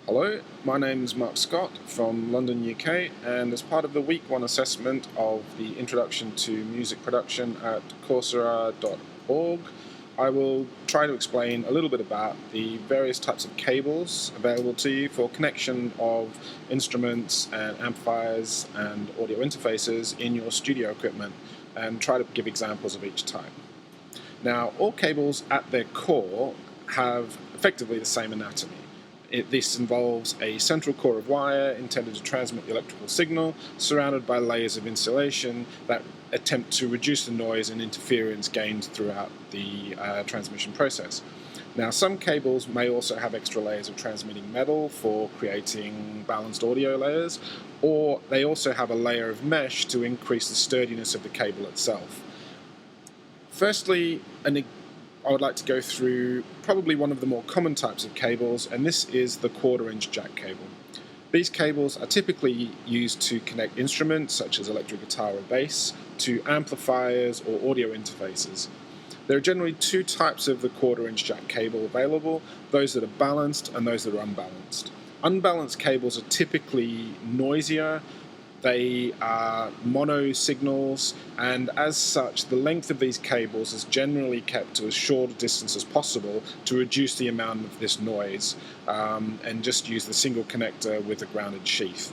Hello, my name is Mark Scott from London, UK, and as part of the Week 1 assessment of the Introduction to Music Production at Coursera.org, I will try to explain a little bit about the various types of cables available to you for connection of instruments and amplifiers and audio interfaces in your studio equipment, and try to give examples of each type. Now, all cables at their core have effectively the same anatomy. This involves a central core of wire intended to transmit the electrical signal, surrounded by layers of insulation that attempt to reduce the noise and interference gained throughout the transmission process. Now, some cables may also have extra layers of transmitting metal for creating balanced audio layers, or they also have a layer of mesh to increase the sturdiness of the cable itself. Firstly, I would like to go through probably one of the more common types of cables, and this is the 1/4-inch jack cable. These cables are typically used to connect instruments such as electric guitar or bass to amplifiers or audio interfaces. There are generally two types of the 1/4-inch jack cable available, those that are balanced and those that are unbalanced. Unbalanced cables are typically noisier. They are mono signals, and as such, the length of these cables is generally kept to as short a distance as possible to reduce the amount of this noise, and just use the single connector with a grounded sheath.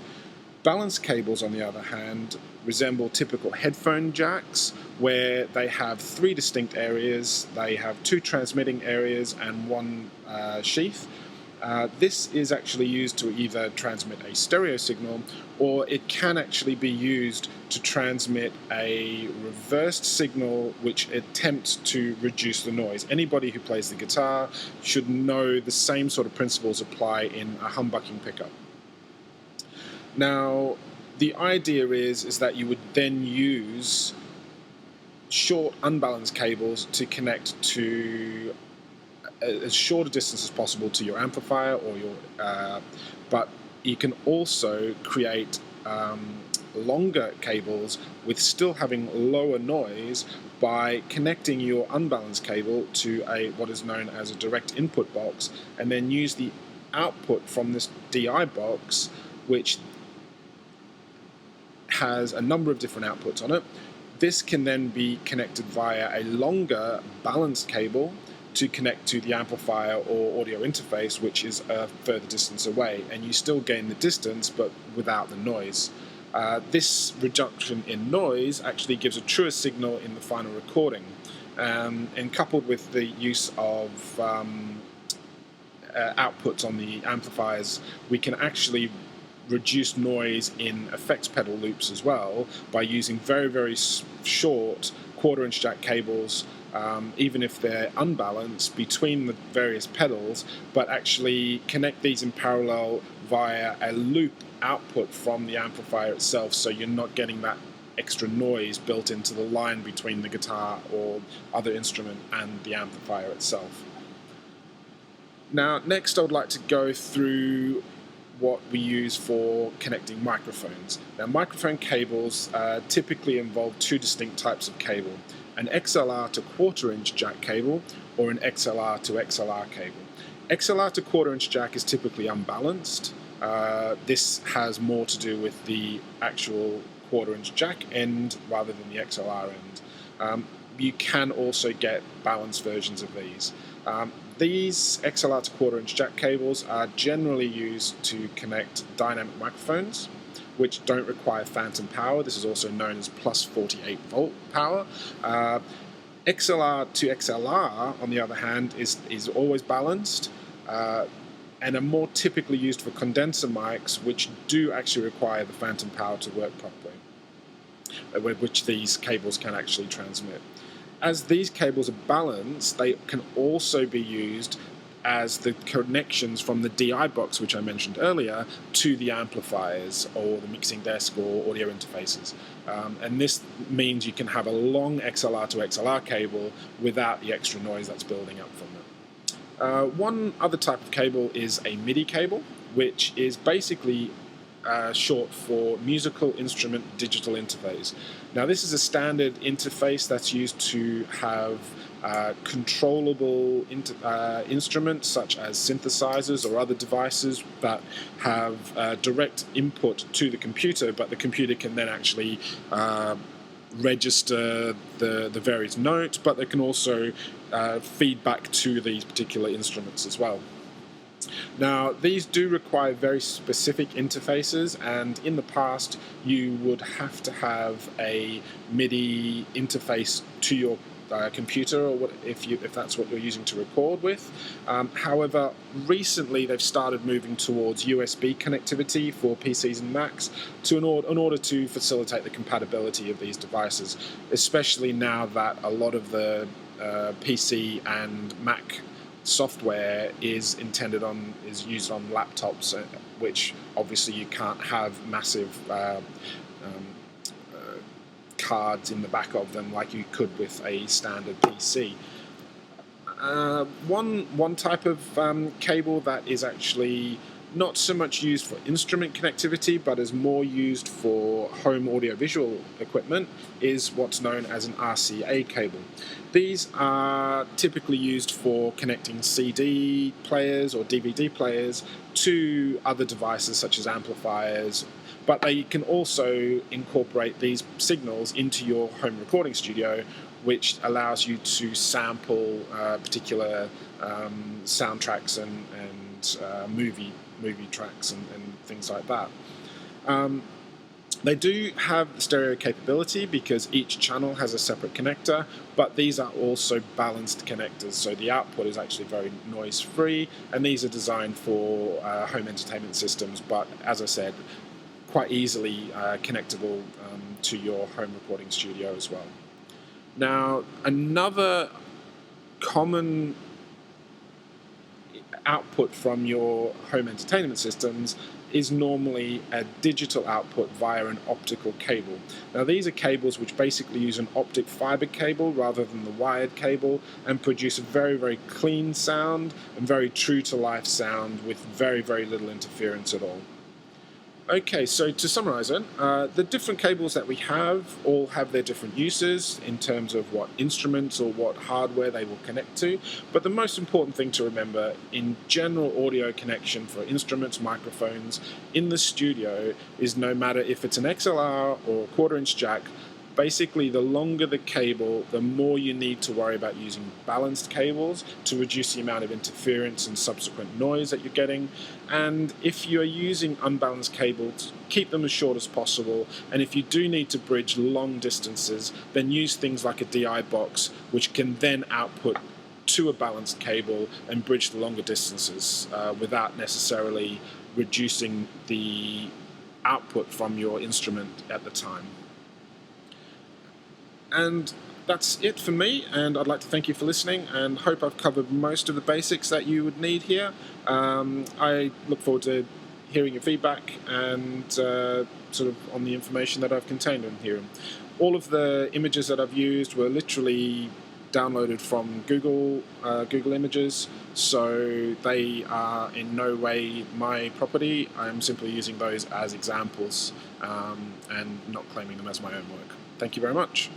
Balanced cables, on the other hand, resemble typical headphone jacks, where they have three distinct areas. They have two transmitting areas and one sheath. This is actually used to either transmit a stereo signal, or it can actually be used to transmit a reversed signal which attempts to reduce the noise. Anybody who plays the guitar should know the same sort of principles apply in a humbucking pickup. Now, the idea is that you would then use short unbalanced cables to connect to as short a distance as possible to your amplifier or your but you can also create longer cables with still having lower noise by connecting your unbalanced cable to what is known as a direct input box, and then use the output from this DI box, which has a number of different outputs on it. This can then be connected via a longer balanced cable to connect to the amplifier or audio interface, which is a further distance away, and you still gain the distance but without the noise. This reduction in noise actually gives a truer signal in the final recording, and coupled with the use of outputs on the amplifiers, we can actually reduce noise in effects pedal loops as well by using very, very short 1/4-inch jack cables, even if they're unbalanced, between the various pedals, but actually connect these in parallel via a loop output from the amplifier itself, so you're not getting that extra noise built into the line between the guitar or other instrument and the amplifier itself. Now, next I would like to go through what we use for connecting microphones. Now, microphone cables typically involve two distinct types of cable: an XLR to 1/4-inch jack cable or an XLR to XLR cable. XLR to 1/4-inch jack is typically unbalanced. This has more to do with the actual 1/4-inch jack end rather than the XLR end. You can also get balanced versions of these. These XLR to 1/4-inch jack cables are generally used to connect dynamic microphones, which don't require phantom power. This is also known as plus 48 volt power. XLR to XLR, on the other hand, is always balanced, and are more typically used for condenser mics, which do actually require the phantom power to work properly, which these cables can actually transmit. As these cables are balanced, they can also be used as the connections from the DI box, which I mentioned earlier, to the amplifiers or the mixing desk or audio interfaces. And this means you can have a long XLR to XLR cable without the extra noise that's building up from it. One other type of cable is a MIDI cable, which is basically short for musical instrument digital interface. Now, this is a standard interface that's used to have controllable instruments such as synthesizers or other devices that have direct input to the computer, but the computer can then actually register the various notes, but they can also feed back to these particular instruments as well. Now, these do require very specific interfaces, and in the past you would have to have a MIDI interface to your computer, or if that's what you're using to record with. However, recently they've started moving towards USB connectivity for PCs and Macs in order to facilitate the compatibility of these devices, especially now that a lot of the PC and Mac software is used on laptops, which obviously you can't have massive cards in the back of them like you could with a standard PC. One type of cable that is actually not so much used for instrument connectivity but is more used for home audiovisual equipment is what's known as an RCA cable. These are typically used for connecting CD players or DVD players to other devices such as amplifiers, but they can also incorporate these signals into your home recording studio, which allows you to sample particular soundtracks and movie tracks and things like that. They do have stereo capability because each channel has a separate connector, but these are also balanced connectors, so the output is actually very noise-free, and these are designed for home entertainment systems, but as I said, quite easily connectable to your home recording studio as well. Now, another common output from your home entertainment systems is normally a digital output via an optical cable. Now, these are cables which basically use an optic fiber cable rather than the wired cable and produce a very, very clean sound and very true to life sound with very, very little interference at all. Okay, so to summarize it, the different cables that we have all have their different uses in terms of what instruments or what hardware they will connect to, but the most important thing to remember in general audio connection for instruments, microphones in the studio is no matter if it's an XLR or a 1/4-inch jack, basically the longer the cable, the more you need to worry about using balanced cables to reduce the amount of interference and subsequent noise that you're getting. And if you're using unbalanced cables, keep them as short as possible. And if you do need to bridge long distances, then use things like a DI box, which can then output to a balanced cable and bridge the longer distances without necessarily reducing the output from your instrument at the time. And that's it for me, and I'd like to thank you for listening and hope I've covered most of the basics that you would need here. I look forward to hearing your feedback and sort of on the information that I've contained in here. All of the images that I've used were literally downloaded from Google Images, so they are in no way my property. I'm simply using those as examples and not claiming them as my own work. Thank you very much.